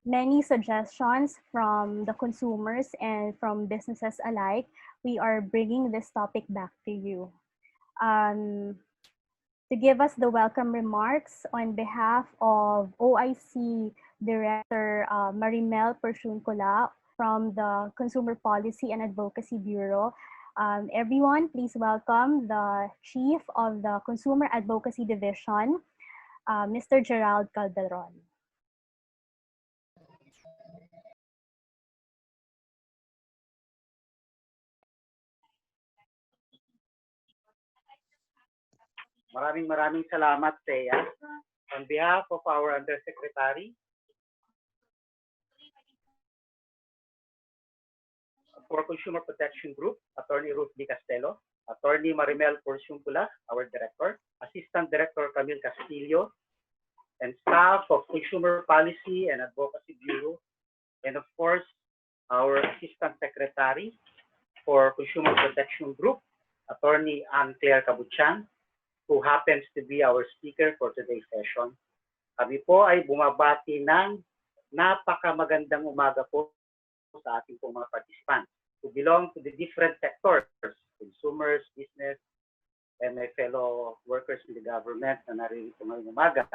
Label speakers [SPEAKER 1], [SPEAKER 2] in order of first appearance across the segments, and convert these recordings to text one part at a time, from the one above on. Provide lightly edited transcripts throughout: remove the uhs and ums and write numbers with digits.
[SPEAKER 1] many suggestions from the consumers and from businesses alike, we are bringing this topic back to you. Um, to give us the welcome remarks on behalf of OIC Director Marimel Persuncula from the Consumer Policy and Advocacy Bureau. Everyone, please welcome the Chief of the Consumer Advocacy Division, Mr. Gerald Calderon.
[SPEAKER 2] Maraming salamat, Thea. On behalf of our Undersecretary for Consumer Protection Group, Attorney Ruth D. Castelo, Attorney Marimel Porciuncula, our Director, Assistant Director Camille Castillo, and staff of Consumer Policy and Advocacy Bureau, and of course, our Assistant Secretary for Consumer Protection Group, Attorney Anne-Claire Cabuchan, who happens to be our speaker for today's session. Kami po ay bumabati ng napakamagandang umaga po sa ating pong mga participants who belong to the different sectors, consumers, business, and my fellow workers in the government na naririto ngayong umaga.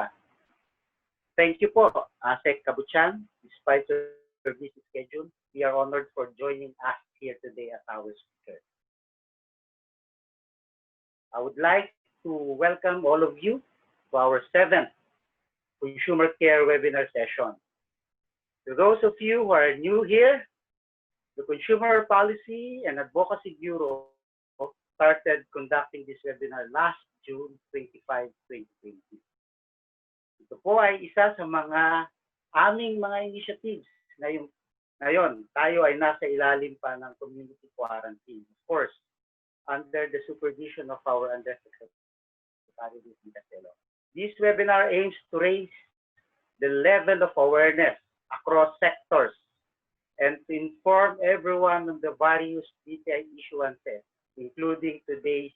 [SPEAKER 2] Thank you po, Asek Cabuchan. Despite your busy schedule, we are honored for joining us here today as our speaker. I would like to welcome all of you to our 7th Consumer Care Webinar session. To those of you who are new here, the Consumer Policy and Advocacy Bureau started conducting this webinar last June 25, 2020. Ito po ay isa sa mga aming mga initiatives na ngayon tayo ay nasa ilalim pa ng community quarantine. Of course, under the supervision of our Undersecretary Ruth D. Castelo. This webinar aims to raise the level of awareness across sectors and to inform everyone on the various DTI issuances, including today's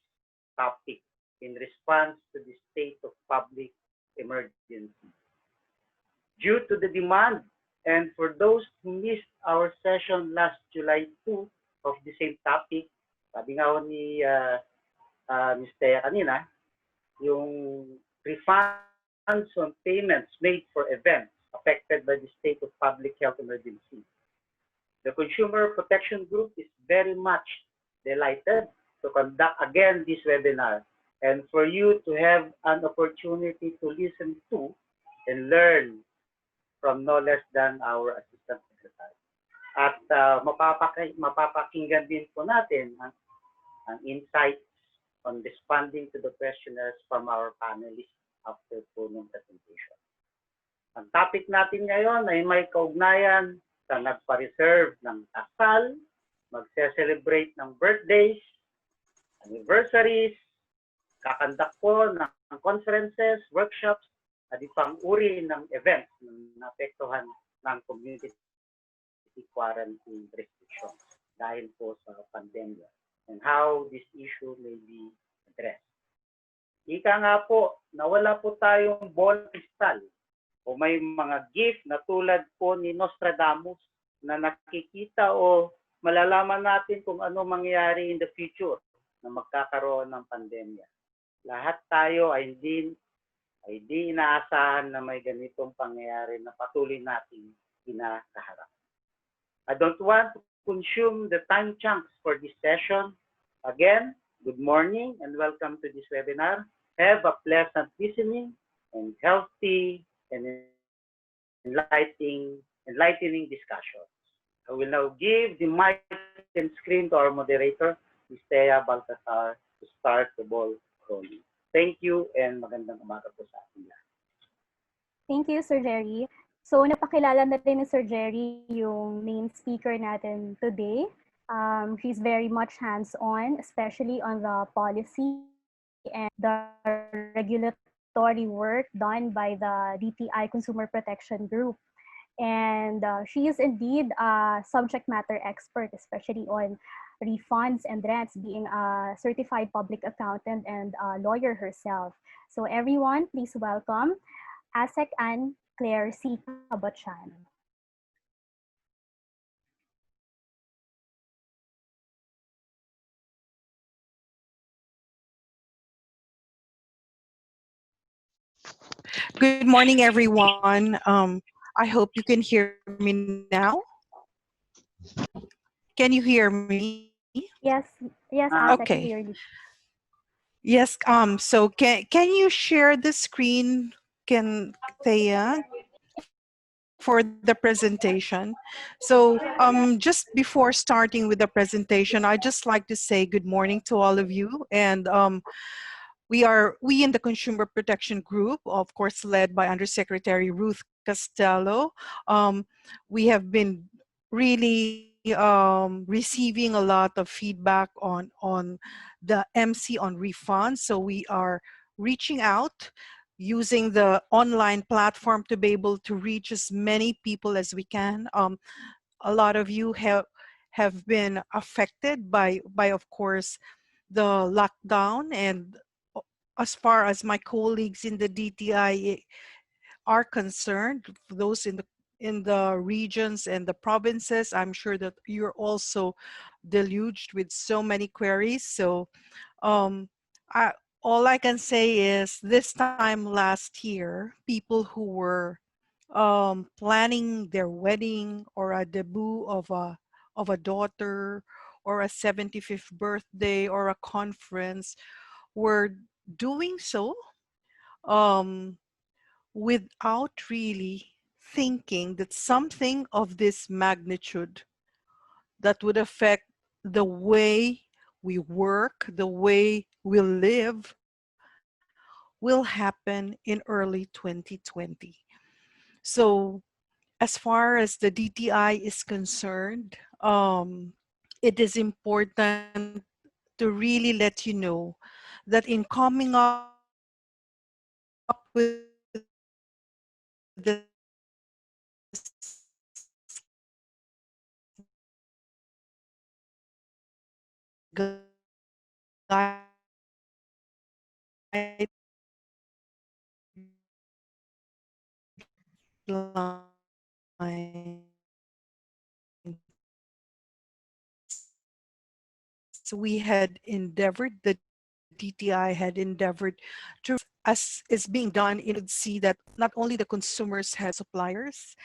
[SPEAKER 2] topic in response to the state of public emergency. Due to the demand, and for those who missed our session last July 2 of the same topic, sabi nga ni Ms. Thea kanina, yung refunds on payments made for events affected by the state of public health emergency. The Consumer Protection Group is very much delighted to conduct again this webinar and for you to have an opportunity to listen to and learn from no less than our Assistant Secretary. At mapapakinggan din po natin ang insights on responding to the questionnaires from our panelists after po ng presentation. Ang topic natin ngayon ay may kaugnayan sa nagpa-reserve ng kasal, magse-celebrate ng birthdays, anniversaries, kakandak po ng conferences, workshops, at ibang uri ng events na naapektuhan ng community quarantine restrictions dahil po sa pandemya and how this issue may be addressed. Ika nga po, nawala po tayong ball crystal o may mga gift na tulad po ni Nostradamus na nakikita o malalaman natin kung ano mangyayari in the future na magkakaroon ng pandemya. Lahat tayo ay hindi inaasahan na may ganitong pangyayari na patuloy nating kinakaharap. I don't want to consume the time chunks for this session. Again, good morning and welcome to this webinar. Have a pleasant listening and healthy and enlightening discussions. I will now give the mic and screen to our moderator, Ms. Thea Baltasar, to start the ball rolling. Thank you and magandang umaga po sa ating lahat.
[SPEAKER 1] Thank you, Sir Jerry. So, napakilala na rin ni Sir Jerry yung main speaker natin today. He's very much hands-on, especially on the policy and the regulatory work done by the DTI Consumer Protection Group. And she is indeed a subject matter expert, especially on refunds and rents, being a certified public accountant and a lawyer herself. So everyone, please welcome Asek Anne-Claire C. Cabuchan.
[SPEAKER 3] Good morning, everyone. I hope you can hear me now. Can you hear me?
[SPEAKER 1] Yes, yes,
[SPEAKER 2] Uh,
[SPEAKER 1] Asa,
[SPEAKER 3] Okay.
[SPEAKER 1] clearly.
[SPEAKER 3] Yes. So can you share the screen? Can Thea for the presentation? So just before starting with the presentation, I just like to say good morning to all of you, and we in the Consumer Protection Group, of course, led by Undersecretary Ruth Castello. We have been really receiving a lot of feedback on the MC on refunds. So we are reaching out using the online platform to be able to reach as many people as we can. A lot of you have been affected by of course the lockdown, and as far as my colleagues in the DTI are concerned, those in the regions and the provinces, I'm sure that you're also deluged with so many queries. So um, I, all I can say is this time last year, people who were planning their wedding or a debut of a daughter or a 75th birthday or a conference were doing so um, without really thinking that something of this magnitude that would affect the way we work, the way we live, will happen in early 2020. So as far as the DTI is concerned, it is important to really let you know that in coming up with this guidelines, we had endeavored, the DTI had endeavored to as is being done, could see that not only the consumers had suppliers,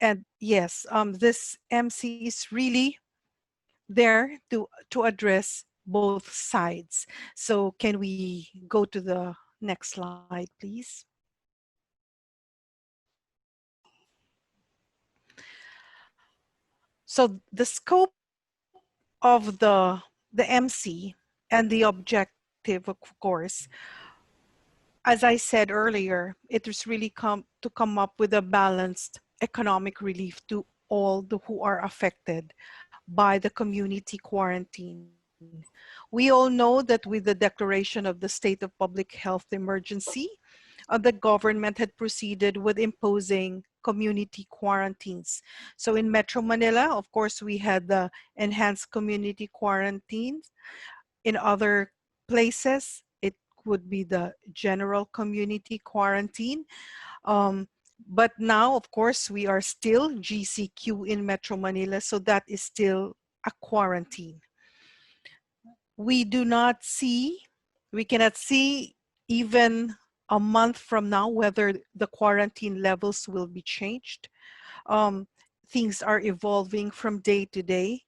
[SPEAKER 3] and yes, this MC is really there to address both sides. So can we go to the next slide, please? So the scope of the MC and the objective, of course, as I said earlier, it is really to come up with a balanced economic relief to all who are affected by the community quarantine. We all know that with the declaration of the state of public health emergency, the government had proceeded with imposing community quarantines. So in Metro Manila, of course, we had the enhanced community quarantines. In other places, it would be the general community quarantine. Um, but now, of course, we are still GCQ in Metro Manila, so that is still a quarantine. We do not see, we cannot see even a month from now whether the quarantine levels will be changed. Um, Things are evolving from day to day.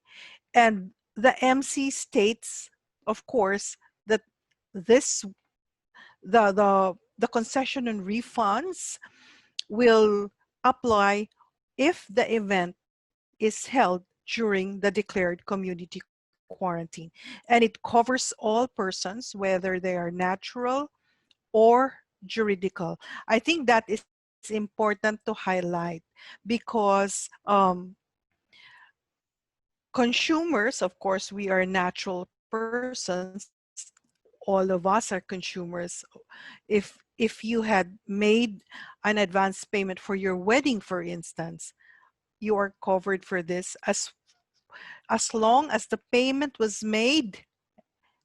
[SPEAKER 3] And the MC states, of course, that this the concession and refunds will apply if the event is held during the declared community quarantine. And it covers all persons, whether they are natural or juridical. I think that is important to highlight because consumers, of course, we are natural persons. All of us are consumers. If you had made an advance payment for your wedding, for instance, you are covered for this as long as the payment was made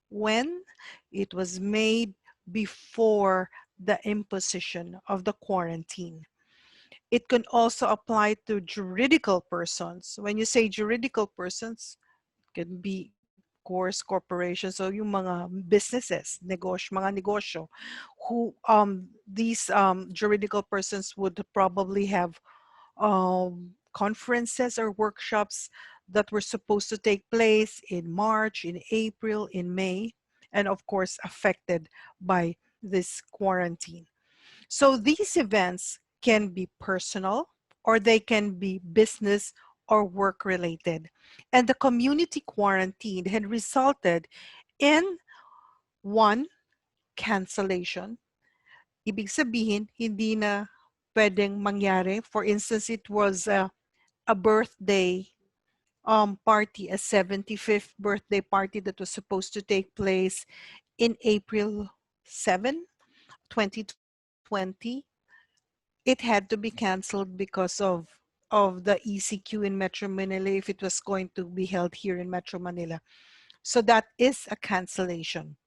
[SPEAKER 3] when it was made before the imposition of the quarantine. It can also apply to juridical persons. When you say juridical persons, it can be course, corporations, so yung mga businesses, mga negosyo, who these juridical persons would probably have conferences or workshops that were supposed to take place in March, in April, in May, and of course affected by this quarantine. So these events can be personal or they can be business or work related. And the community quarantine had resulted in one, cancellation. Ibig sabihin, hindi na pwedeng mangyari. For instance, it was a birthday party, a 75th birthday party that was supposed to take place in April 7, 2020. It had to be canceled because of the ECQ in Metro Manila if it was going to be held here in Metro Manila. So that is a cancellation.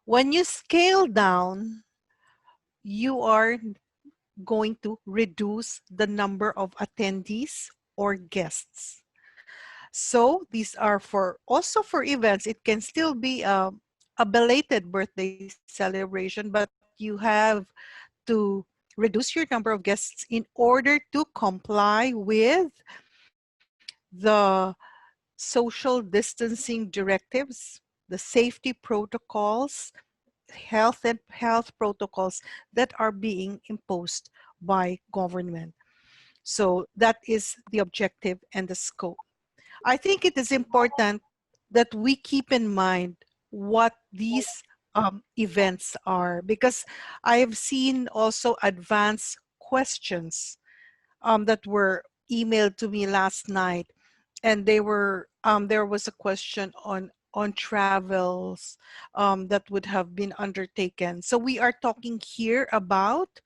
[SPEAKER 3] When you scale down, you are going to reduce the number of attendees or guests. So these are also for events. It can still be a belated birthday celebration, but you have to reduce your number of guests in order to comply with the social distancing directives, the safety protocols, health protocols that are being imposed by government. So that is the objective and the scope. I think it is important that we keep in mind what these events are, because I have seen also advanced questions that were emailed to me last night, and they were there was a question on travels that would have been undertaken. So we are talking here about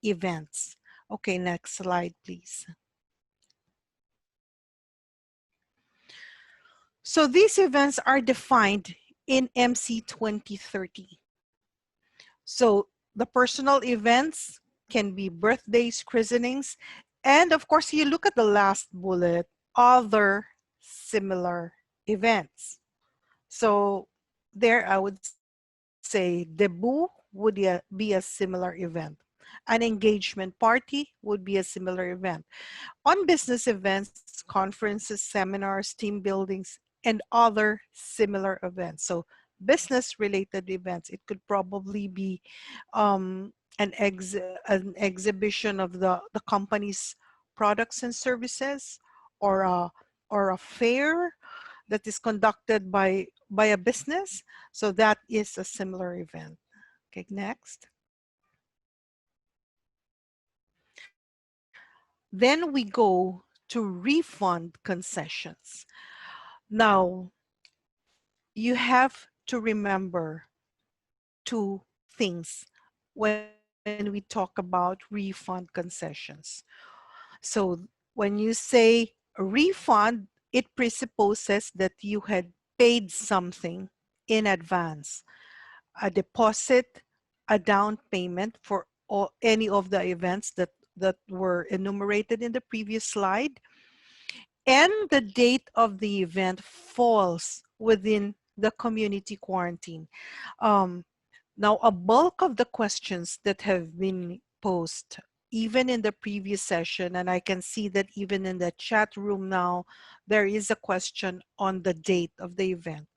[SPEAKER 3] events. Okay, next slide, please. So these events are defined in MC 2030. So the personal events can be birthdays, christenings, and of course, you look at the last bullet, other similar events. So there I would say debut would be a similar event. An engagement party would be a similar event. On business events, conferences, seminars, team buildings, and other similar events. So business related events, it could probably be an exhibition of the company's products and services, or a fair that is conducted by a business. So that is a similar event. Okay, next. Then we go to refund concessions. Now, you have to remember two things when we talk about refund concessions. So when you say refund, it presupposes that you had paid something in advance, a deposit, a down payment for any of the events that were enumerated in the previous slide, and the date of the event falls within the community quarantine. Um, Now, a bulk of the questions that have been posed, even in the previous session, and I can see that even in the chat room now, there is a question on the date of the event.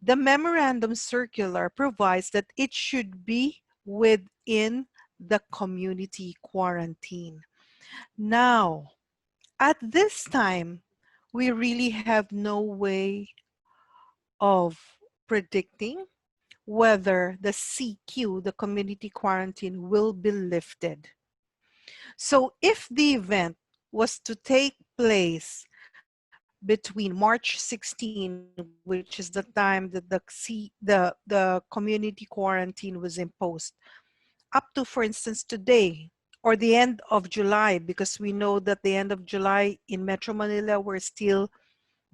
[SPEAKER 3] The memorandum circular provides that it should be within the community quarantine. Now, at this time, we really have no way of predicting whether the CQ, the community quarantine, will be lifted. So if the event was to take place between March 16, which is the time that the community quarantine was imposed, up to, for instance, today, or the end of July, because we know that the end of July in Metro Manila, we're still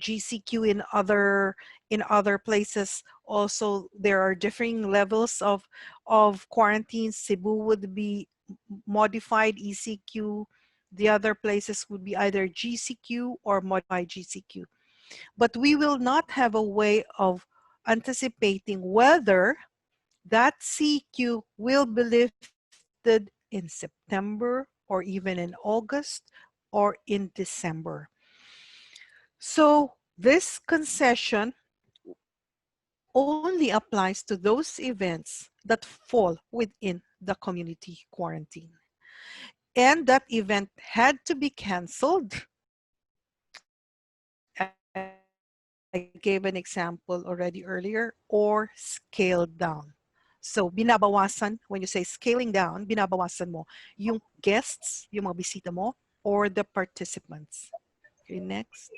[SPEAKER 3] GCQ in other places. Also, there are differing levels of quarantine. Cebu would be modified ECQ. The other places would be either GCQ or modified GCQ. But we will not have a way of anticipating whether that CQ will be lifted in September or even in August or in December. So this concession only applies to those events that fall within the community quarantine. And that event had to be canceled. I gave an example already earlier, or scaled down. So binabawasan, when you say scaling down, binabawasan mo yung guests, yung mga bisita mo, or the participants. Okay, next.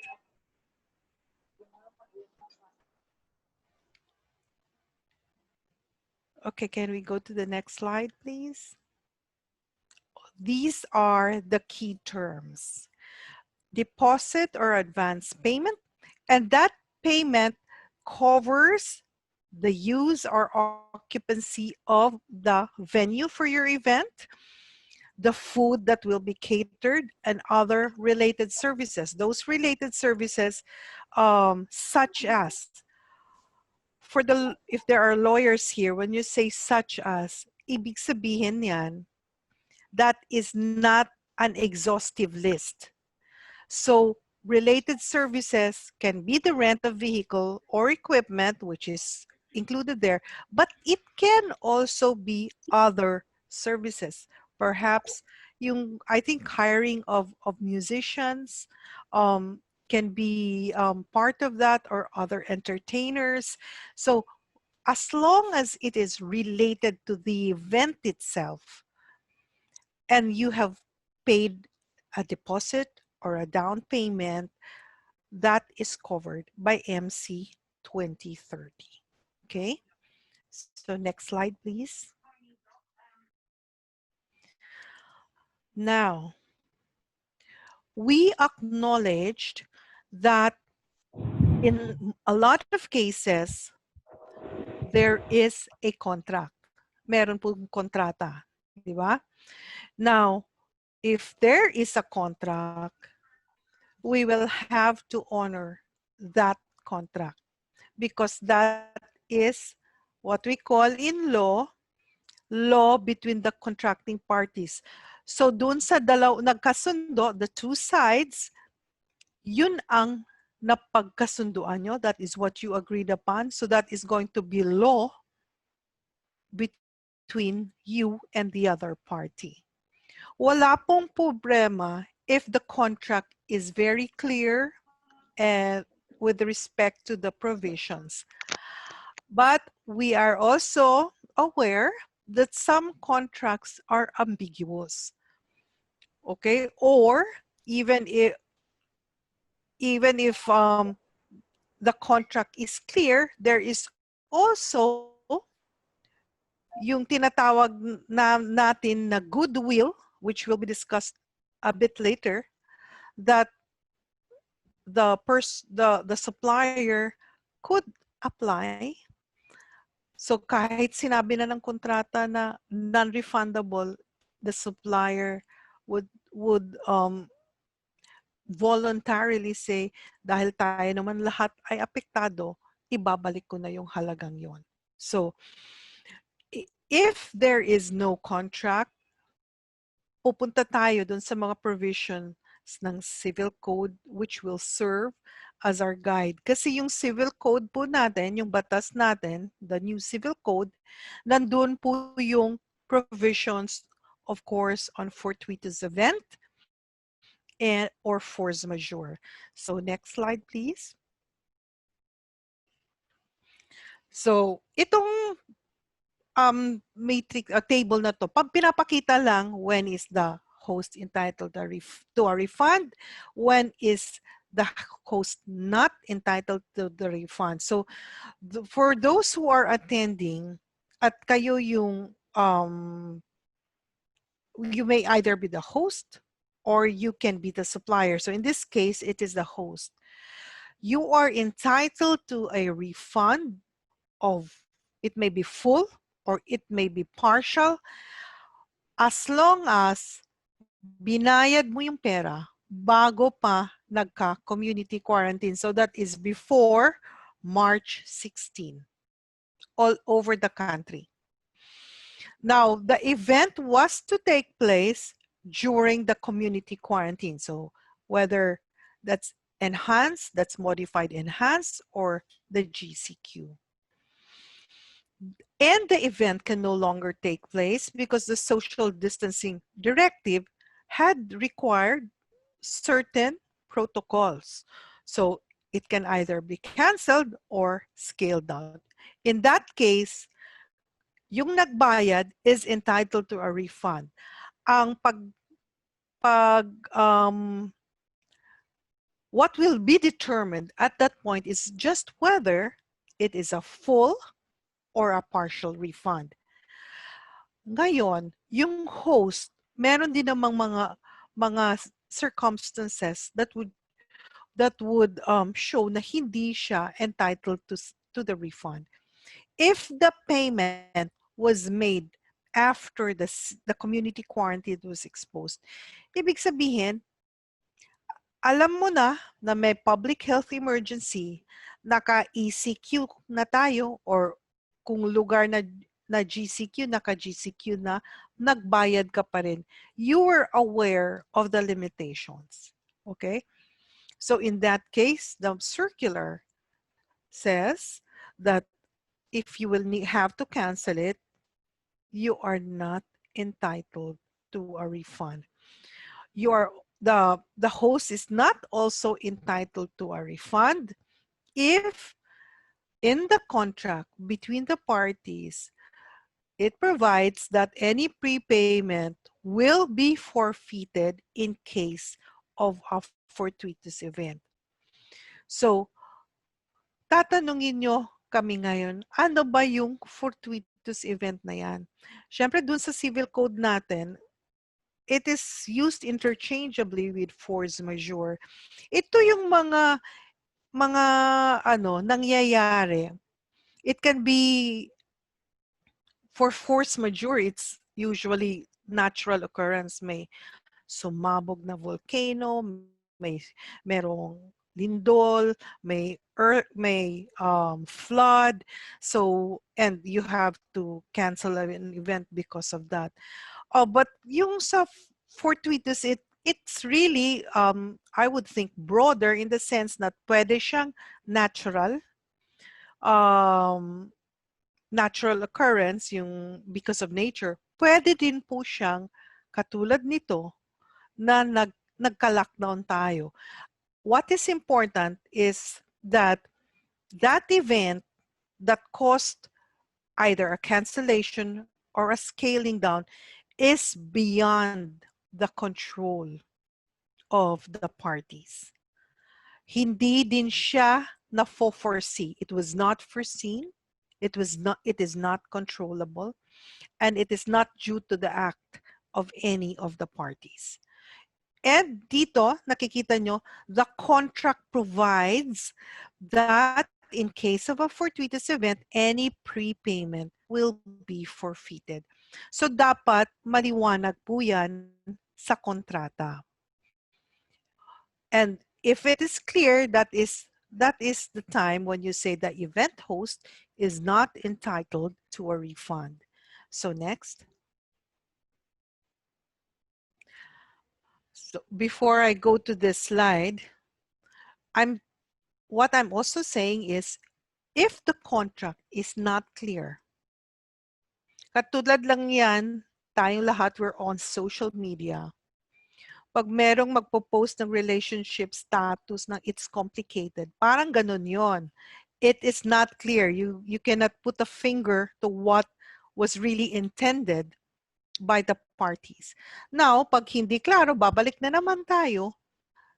[SPEAKER 3] Okay, can we go to the next slide, please? These are the key terms. Deposit or advance payment, and that payment covers the use or occupancy of the venue for your event, the food that will be catered, and other related services. Those related services, such as, if there are lawyers here, when you say such as, ibig sabihin yan, that is not an exhaustive list. So related services can be the rent of vehicle or equipment, which is included there, but it can also be other services. Perhaps I think hiring of musicians can be part of that, or other entertainers. So as long as it is related to the event itself, and you have paid a deposit or a down payment, that is covered by MC 2030. Okay, so next slide, please. Now, we acknowledged that in a lot of cases, there is a contract. Meron pong kontrata, di ba? Now, if there is a contract, we will have to honor that contract, because that is what we call in law between the contracting parties. So dun sa nagkasundo, the two sides, yun ang napagkasunduan nyo. That is what you agreed upon. So that is going to be law between you and the other party. Wala pong problema if the contract is very clear and with respect to the provisions. But we are also aware that some contracts are ambiguous. Okay, or even if the contract is clear, there is also yung tinatawag natin na goodwill, which will be discussed a bit later, that the supplier could apply. So kahit sinabi na ng kontrata na non-refundable, the supplier would voluntarily say, dahil tayo naman lahat ay apektado, ibabalik ko na yung halagang yon. So if there is no contract, pupunta tayo dun sa mga provisions ng civil code, which will serve as our guide. Kasi yung civil code po natin, yung batas natin, the new civil code, nandun po yung provisions, of course, on fortuitous event or force majeure. So next slide, please. So itong matrix table na to, pinapakita lang when is the host entitled to a refund, when is the host not entitled to the refund. So for those who are attending, at kayo yung you may either be the host or you can be the supplier. So in this case, it is the host. You are entitled to a refund of, it may be full or it may be partial, as long as binayad mo yung pera bago pa nagka-community quarantine. So that is before March 16, all over the country. Now, the event was to take place during the community quarantine. So whether that's enhanced, that's modified enhanced, or the GCQ. And the event can no longer take place because the social distancing directive had required certain protocols. So it can either be canceled or scaled down. In that case, yung nagbayad is entitled to a refund. Ang what will be determined at that point is just whether it is a full or a partial refund. Ngayon, yung host, meron din namang mga circumstances that would show na hindi siya entitled to the refund. If the payment was made after the community quarantine was exposed, ibig sabihin, alam mo na may public health emergency, naka-ECQ na tayo, or kung lugar na GCQ, naka-GCQ na, nagbayad ka pa rin. You were aware of the limitations. Okay? So in that case, the circular says that if you will have to cancel it, you are not entitled to a refund. You are the host is not also entitled to a refund if in the contract between the parties it provides that any prepayment will be forfeited in case of a fortuitous event. So, tatanungin nyo kami ngayon, ano ba yung fortuitous event na yan? Siyempre, dun sa civil code natin, it is used interchangeably with force majeure. Ito yung mga nangyayari. It can be, for force majeure, it's usually natural occurrence. May sumabog na volcano, merong lindol, may flood. So, and you have to cancel an event because of that. But yung sa fortuitous, it's really, I would think, broader in the sense that pwede siyang natural, natural occurrence, yung because of nature. Pwede din po siyang katulad nito na nagka-lockdown tayo. What is important is that that event that caused either a cancellation or a scaling down is beyond the control of the parties. Hindi din siya na-foresee. It was not foreseen. It is not controllable, and it is not due to the act of any of the parties. And dito, nakikita nyo, the contract provides that in case of a fortuitous event, any prepayment will be forfeited. So dapat maliwanag po yan sa kontrata. And if it is clear, that is the time when you say the event host is not entitled to a refund. So next. So before I go to this slide, what I'm also saying is, if the contract is not clear, katulad lang yan, tayong lahat, we're on social media. Pag merong magpo-post ng relationship status na it's complicated, parang ganun yon. It is not clear. You cannot put a finger to what was really intended by the parties. Now, pag hindi klaro, babalik na naman tayo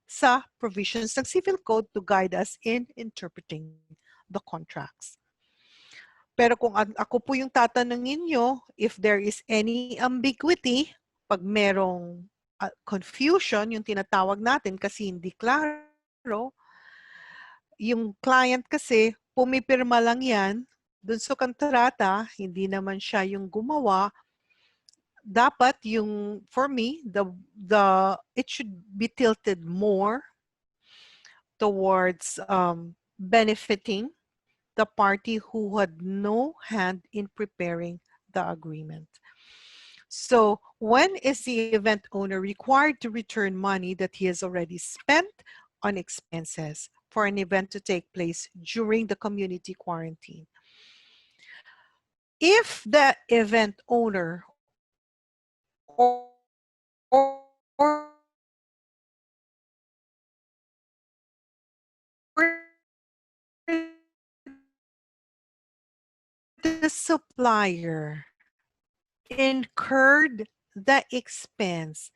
[SPEAKER 3] sa provisions ng Civil Code to guide us in interpreting the contracts. Pero kung ako po yung tatanungin nyo, if there is any ambiguity, pag merong confusion, yung tinatawag natin kasi hindi klaro, yung client kasi pumipirma lang yan, dun sa kontrata, hindi naman siya yung gumawa, dapat yung, for me, it should be tilted more towards benefiting the party who had no hand in preparing the agreement. So when is the event owner required to return money that he has already spent on expenses for an event to take place during the community quarantine? If the event owner or the supplier incurred the expense,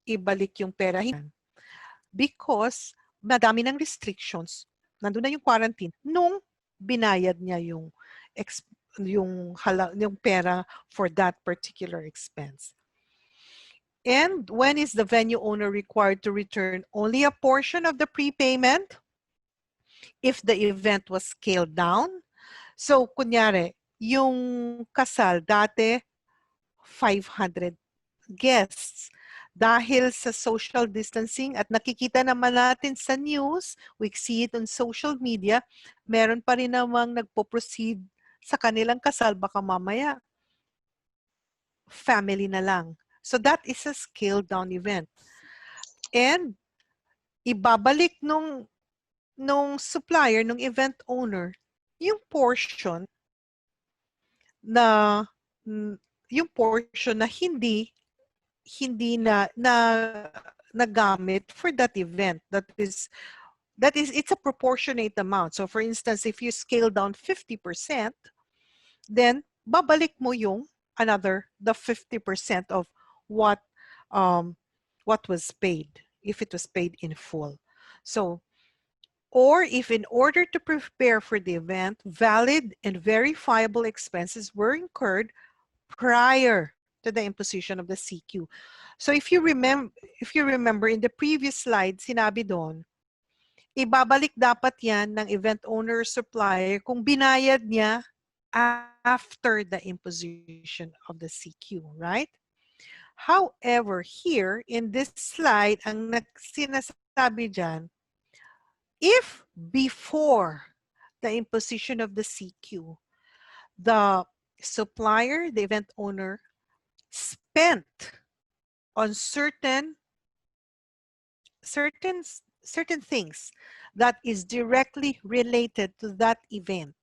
[SPEAKER 3] ibalik yung pera because madami ng restrictions. Nandun na yung quarantine nung binayad niya yung pera for that particular expense. And when is the venue owner required to return only a portion of the prepayment if the event was scaled down? So, kunyari, yung kasal dati 500 guests. Dahil sa social distancing at nakikita naman natin sa news, we see it on social media, meron pa rin namang nagpo-proceed sa kanilang kasal, baka mamaya family na lang. So that is a scaled down event. And ibabalik nung supplier, nung event owner, yung portion na hindi na nagamit for that event. That is it's a proportionate amount. So for instance, if you scale down 50%, then babalik mo yung the 50% of what was paid, if it was paid in full. So, or if in order to prepare for the event, valid and verifiable expenses were incurred prior to the imposition of the CQ. So if you remember in the previous slide, sinabi doon, ibabalik dapat yan ng event owner or supplier kung binayad niya after the imposition of the CQ, right? However, here in this slide, ang sinasabi dyan, if before the imposition of the CQ, the supplier, the event owner, spent on certain things that is directly related to that event,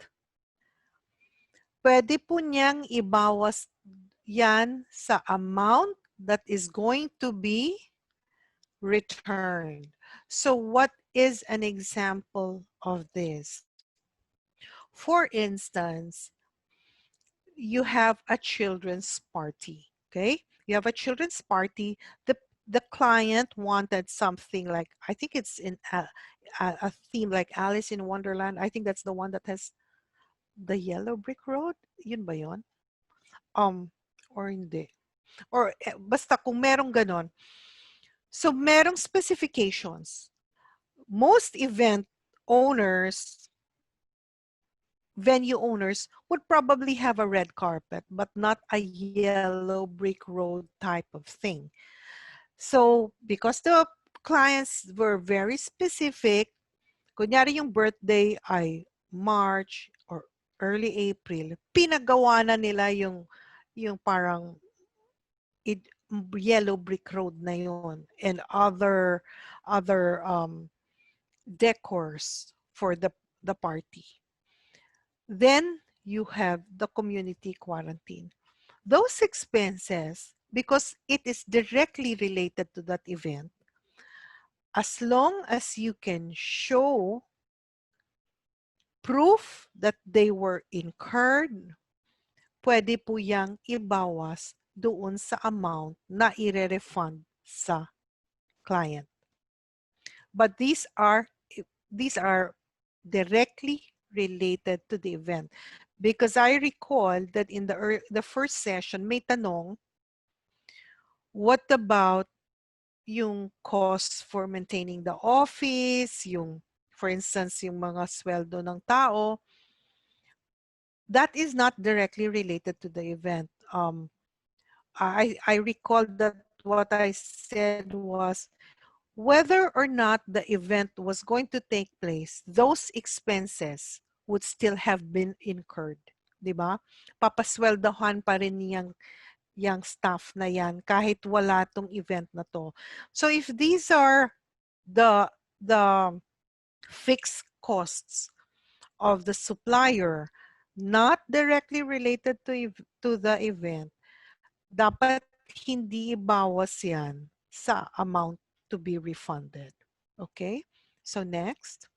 [SPEAKER 3] pwede po niyang ibawas yan sa amount that is going to be returned. So what is an example of this? For instance, you have a children's party, okay? You have a children's party. The client wanted something like, I think it's in a theme like Alice in Wonderland. I think that's the one that has the yellow brick road. Yun ba yun? Or hindi. Or basta kung merong ganon. So merong specifications. Most event owners, venue owners would probably have a red carpet, but not a yellow brick road type of thing. So because the clients were very specific, kunyari yung birthday ay March or early April, pinagawa na nila yung parang yellow brick road na yun and other decors for the party. Then you have the community quarantine. Those expenses, because it is directly related to that event, as long as you can show proof that they were incurred, pwede po yang ibawas doon sa amount na i-refund sa client. But these are directly related to the event. Because I recall that in the first session, may tanong, what about yung cost for maintaining the office, for instance, yung mga sweldo ng tao, that is not directly related to the event. I recall that what I said was, whether or not the event was going to take place, those expenses would still have been incurred. Di ba? Papasweldohan pa rin yang staff na yan kahit wala tong event na to. So if these are the fixed costs of the supplier not directly related to the event, dapat hindi ibawas yan sa amount to be refunded. Okay? So next.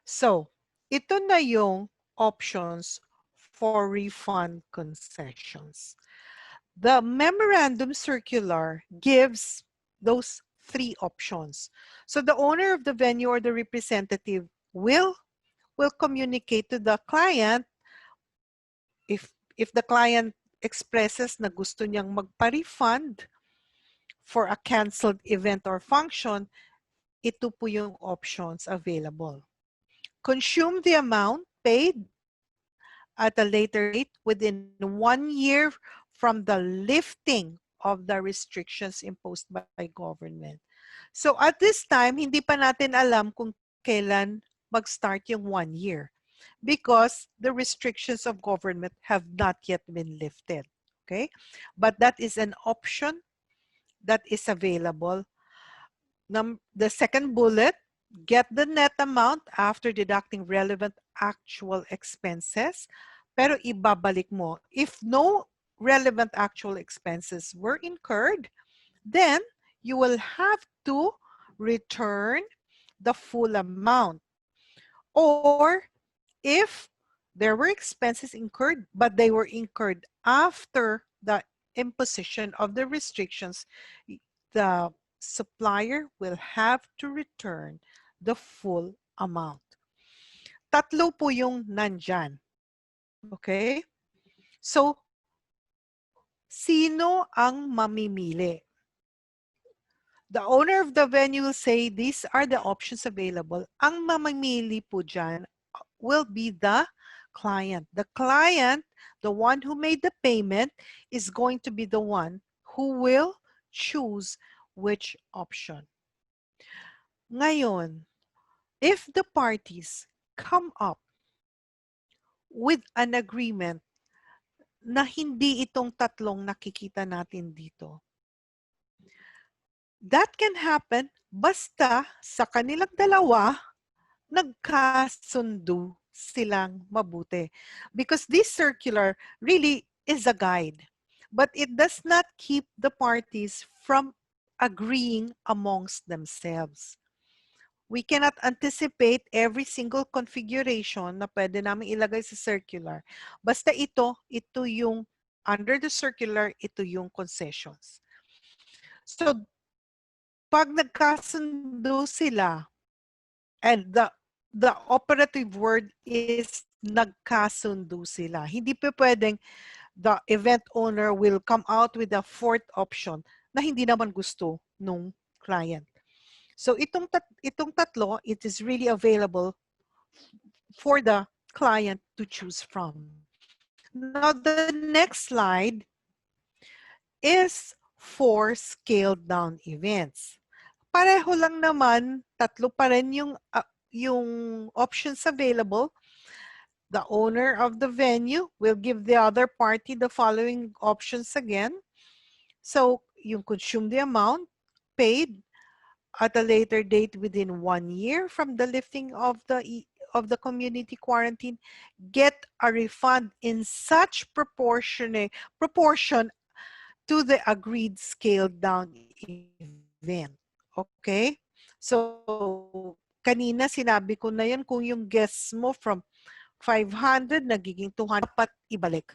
[SPEAKER 3] So, ito na yung options for refund concessions. The memorandum circular gives those 3 options. So the owner of the venue or the representative will communicate to the client if the client expresses na gusto niyang magpa-refund for a canceled event or function, ito po yung options available. Consume the amount paid at a later date within 1 year from the lifting of the restrictions imposed by government. So at this time, hindi pa natin alam kung kailan mag-start yung 1 year because the restrictions of government have not yet been lifted. Okay? But that is an option that is available. The second bullet, get the net amount after deducting relevant actual expenses, pero ibabalik mo. If no relevant actual expenses were incurred, then you will have to return the full amount. Or if there were expenses incurred, but they were incurred after the imposition of the restrictions, the supplier will have to return the full amount. Tatlo po yung nandyan. Okay? So, sino ang mamimili? The owner of the venue will say these are the options available. Ang mamimili po dyan will be the client. The client, the one who made the payment, is going to be the one who will choose which option. Ngayon, if the parties come up with an agreement na hindi itong tatlong nakikita natin dito, that can happen basta sa kanilang dalawa nagkasundo silang mabuti. Because this circular really is a guide, but it does not keep the parties from agreeing amongst themselves. We cannot anticipate every single configuration na pwede namin ilagay sa circular. Basta ito yung under the circular, ito yung concessions. So, pag nagkasundo sila, and the operative word is nagkasundo sila. Hindi pa pwedeng the event owner will come out with a fourth option na hindi naman gusto nung client. So itong tatlo, it is really available for the client to choose from. Now the next slide is for scaled down events. Pareho lang naman, tatlo pa rin yung options available. The owner of the venue will give the other party the following options again. So, you consume the amount paid at a later date within 1 year from the lifting of the community quarantine, get a refund in such proportion to the agreed scaled down event. Okay? So, kanina sinabi ko na yan, kung yung guests mo from 500 nagiging 200, dapat ibalik.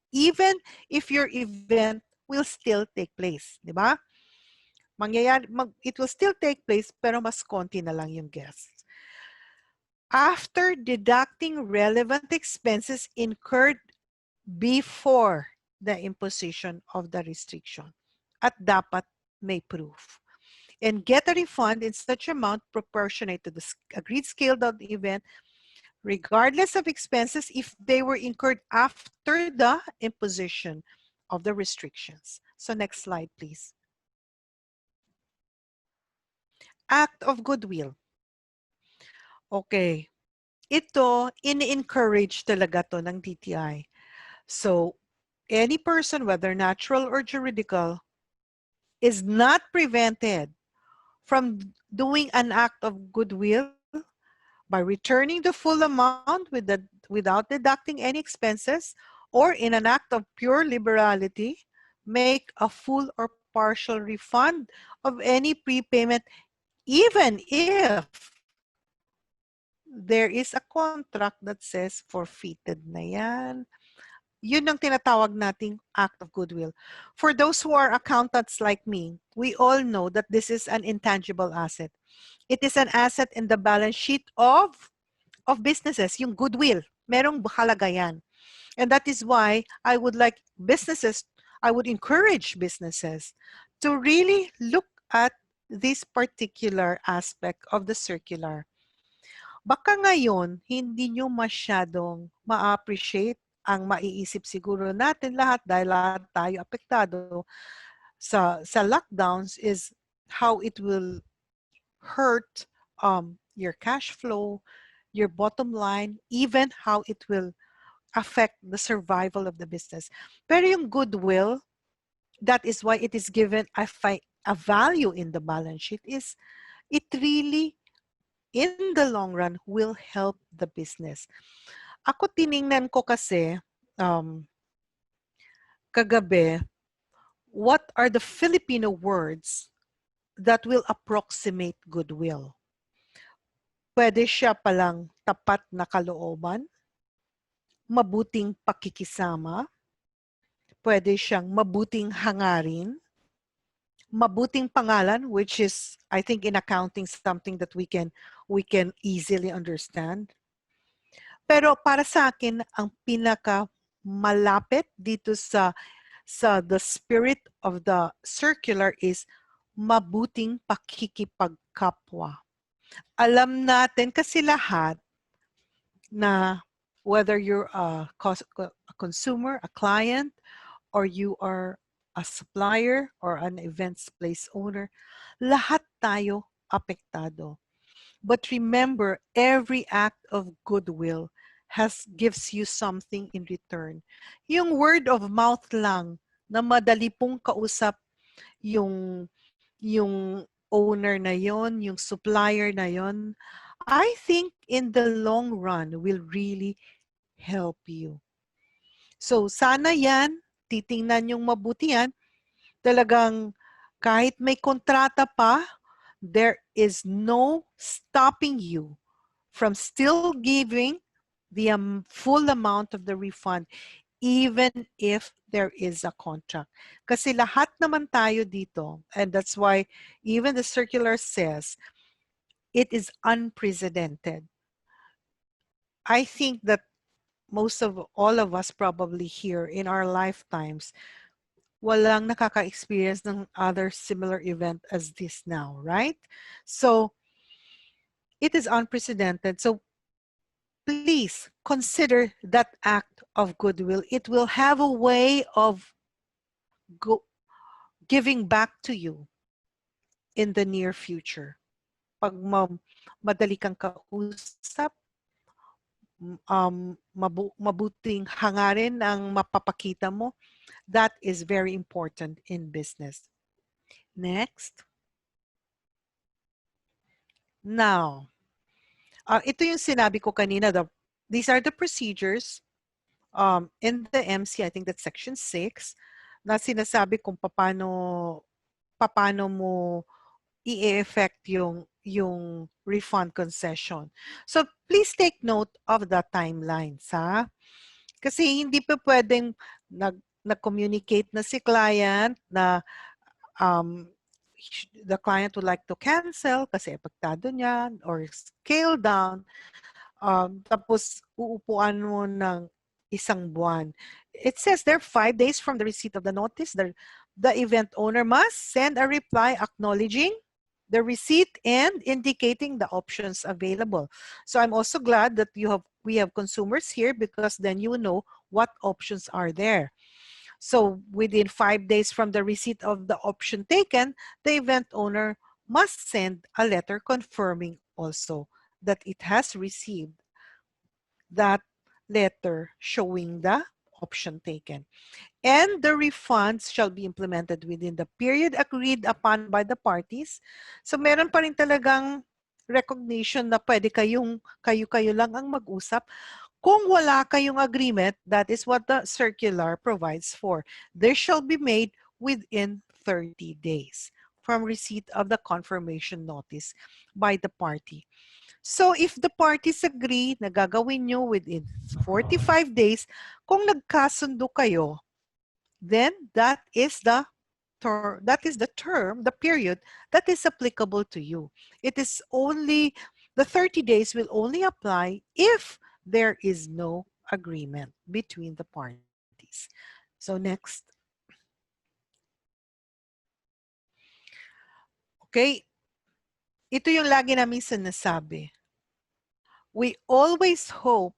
[SPEAKER 3] Even if your event will still take place, di ba? It will still take place, pero mas konti na lang yung guests. After deducting relevant expenses incurred before the imposition of the restriction, at dapat may proof. And get a refund in such amount proportionate to the agreed scaled down event, regardless of expenses if they were incurred after the imposition of the restrictions. So next slide, please. act of goodwill. Okay. Ito, ini-encourage talaga to ng DTI. So, any person, whether natural or juridical, is not prevented from doing an act of goodwill by returning the full amount without deducting any expenses, or in an act of pure liberality, make a full or partial refund of any prepayment, even if there is a contract that says forfeited na yan. Yun ang tinatawag nating act of goodwill. For those who are accountants like me, we all know that this is an intangible asset. It is an asset in the balance sheet of businesses, yung goodwill. Merong halaga yan. And that is why I would encourage businesses to really look at this particular aspect of the circular. Baka ngayon, hindi nyo masyadong ma-appreciate ang maiisip siguro natin lahat dahil lahat tayo apektado sa lockdowns is how it will hurt your cash flow, your bottom line, even how it will affect the survival of the business. Pero yung goodwill, that is why it is given a value in the balance sheet, is it really, in the long run, will help the business. Ako tiningnan ko kasi kagabi, what are the Filipino words that will approximate goodwill? Pwede siya palang tapat na kalooban, mabuting pakikisama, pwede siyang mabuting hangarin, mabuting pangalan, which is, I think in accounting, something that we can easily understand. Pero para sa akin, ang pinaka malapit dito sa the spirit of the circular is mabuting pakikipagkapwa. Alam natin kasi lahat na whether you're a consumer, a client, or you are a supplier or an events place owner, lahat tayo apektado. But remember, every act of goodwill gives you something in return. Yung word of mouth lang na madali pong kausap yung owner na yon, yung supplier na yon, I think in the long run will really help you. So sana yan, titingnan yung mabuti yan, talagang kahit may kontrata pa, there is no stopping you from still giving the full amount of the refund, even if there is a contract. Kasi lahat naman tayo dito, and that's why even the circular says, it is unprecedented. I think that most of all of us probably here in our lifetimes, walang nakaka-experience ng other similar event as this now, right? So, it is unprecedented. So, please consider that act of goodwill. It will have a way of giving back to you in the near future. Pag madali kang kausap, mabuting hangarin ang mapapakita mo, that is very important in business. Next. Now, ito yung sinabi ko kanina. These are the procedures in the MC, I think that's section 6, na sinasabi kung paano mo i-effect yung refund concession. So please take note of the timelines, ha? Kasi hindi pa pwedeng nag-communicate na si client na the client would like to cancel kasi epektado niya or scale down, tapos uupuan mo ng isang buwan. It says there 5 days from the receipt of the notice, the event owner must send a reply acknowledging the receipt and indicating the options available. So I'm also glad that we have consumers here, because then you know what options are there. So within 5 days from the receipt of the option taken, the event owner must send a letter confirming also that it has received that letter showing the option taken. And the refunds shall be implemented within the period agreed upon by the parties. So meron pa rin talagang recognition na pwede kayo-kayo lang ang mag-usap. Kung wala kayong agreement, that is what the circular provides for. There shall be made within 30 days from receipt of the confirmation notice by the party. So if the parties agree na gagawin nyo within 45 days, kung nagkasundo kayo, then that is the term, the period that is applicable to you. It is only, the 30 days will only apply if there is no agreement between the parties. So next. Okay. Ito yung lagi namin sinasabi. We always hope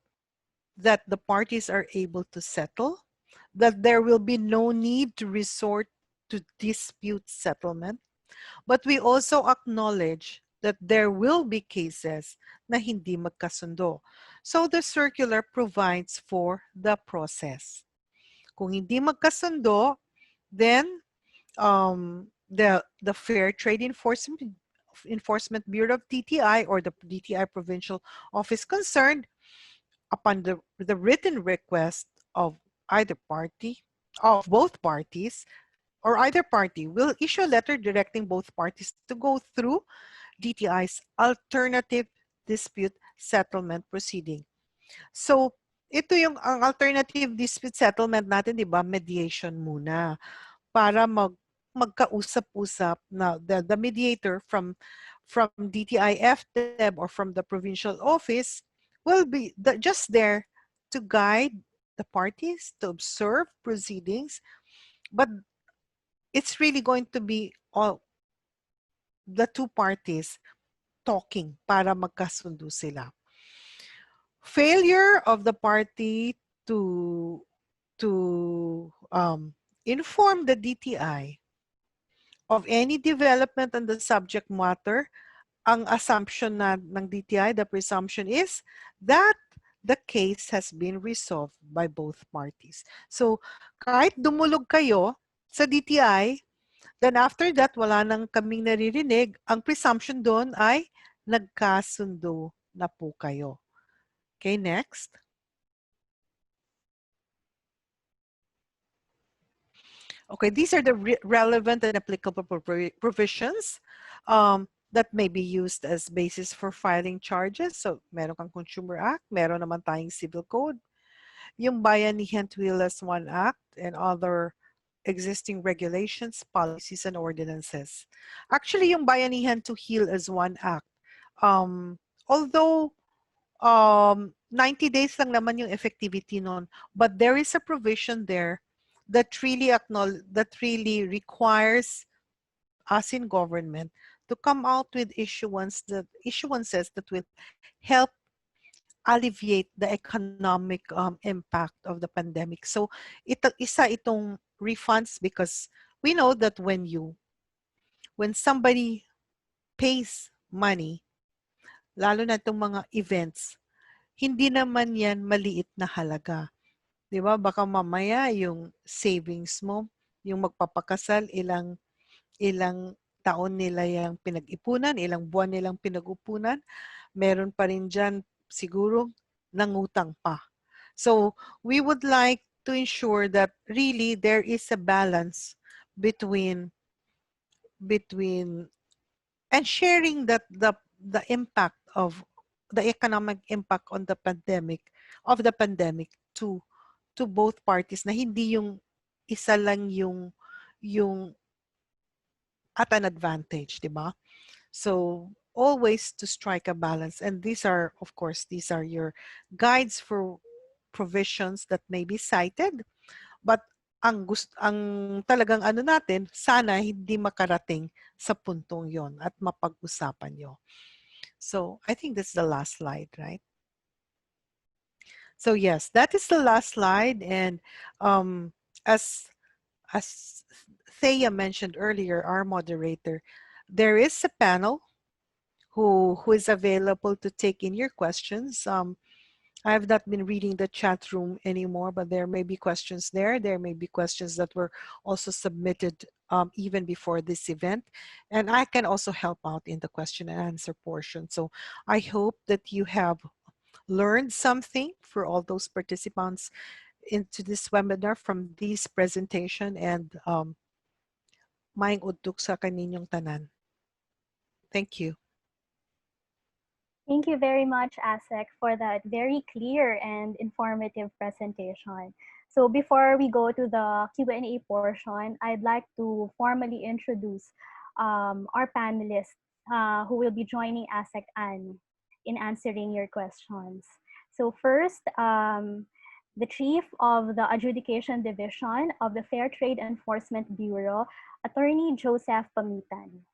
[SPEAKER 3] that the parties are able to settle, that there will be no need to resort to dispute settlement. But we also acknowledge that there will be cases na hindi magkasundo. So the circular provides for the process. Kung hindi magkasundo, then the Fair Trade Enforcement Bureau of DTI or the DTI Provincial Office concerned, upon the written request of either party, of both parties, or either party, will issue a letter directing both parties to go through DTI's alternative dispute settlement proceeding. So, ito yung ang alternative dispute settlement natin, di ba? Mediation muna. Para magkausap-usap na the mediator from DTI FTEB or from the provincial office will be just there to guide the parties, to observe proceedings, but it's really going to be all the two parties talking para magkasundo sila. Failure of the party to inform the DTI of any development on the subject matter, ang assumption ng DTI, the presumption is that the case has been resolved by both parties. So, kahit dumulog kayo sa DTI, then after that, wala nang kaming naririnig, ang presumption doon ay nagkasundo na po kayo. Okay, next. Okay, these are the relevant and applicable provisions that may be used as basis for filing charges. So, meron kang Consumer Act, meron naman tayong Civil Code, yung Bayanihan to Heal as One Act, and other existing regulations, policies, and ordinances. Actually, yung Bayanihan to Heal as One Act, although 90 days lang naman yung effectivity nun, but there is a provision there that really requires us in government to come out with issuances that will help alleviate the economic impact of the pandemic. So isa itong refunds, because we know that when somebody pays money, lalo na itong mga events, hindi naman yan maliit na halaga. Di ba? Baka mamaya yung savings mo, yung magpapakasal, ilang taon nila yung pinag-ipunan, ilang buwan nilang pinag-upunan, meron pa rin dyan siguro nangutang pa. So we would like to ensure that really there is a balance between and sharing that the impact of the economic impact on the pandemic to both parties, na hindi yung isa lang yung at an advantage, di ba? So always to strike a balance, and these are your guides for provisions that may be cited, but ang talagang ano natin, sana hindi makarating sa puntong yon at mapag-usapan nyo. So I think that's the last slide, right? So yes, that is the last slide. And as Thea mentioned earlier, our moderator, there is a panel who is available to take in your questions. I have not been reading the chat room anymore, but there may be questions there. There may be questions that were also submitted even before this event. And I can also help out in the question and answer portion. So I hope that you have learned something for all those participants into this webinar from this presentation, and maayong udtok sa kaninyong tanan. Thank you.
[SPEAKER 1] Thank you very much, ASEC, for that very clear and informative presentation. So before we go to the Q&A portion, I'd like to formally introduce our panelists who will be joining ASEC Ann in answering your questions. So first, the Chief of the Adjudication Division of the Fair Trade Enforcement Bureau, Attorney Joseph Pamitan.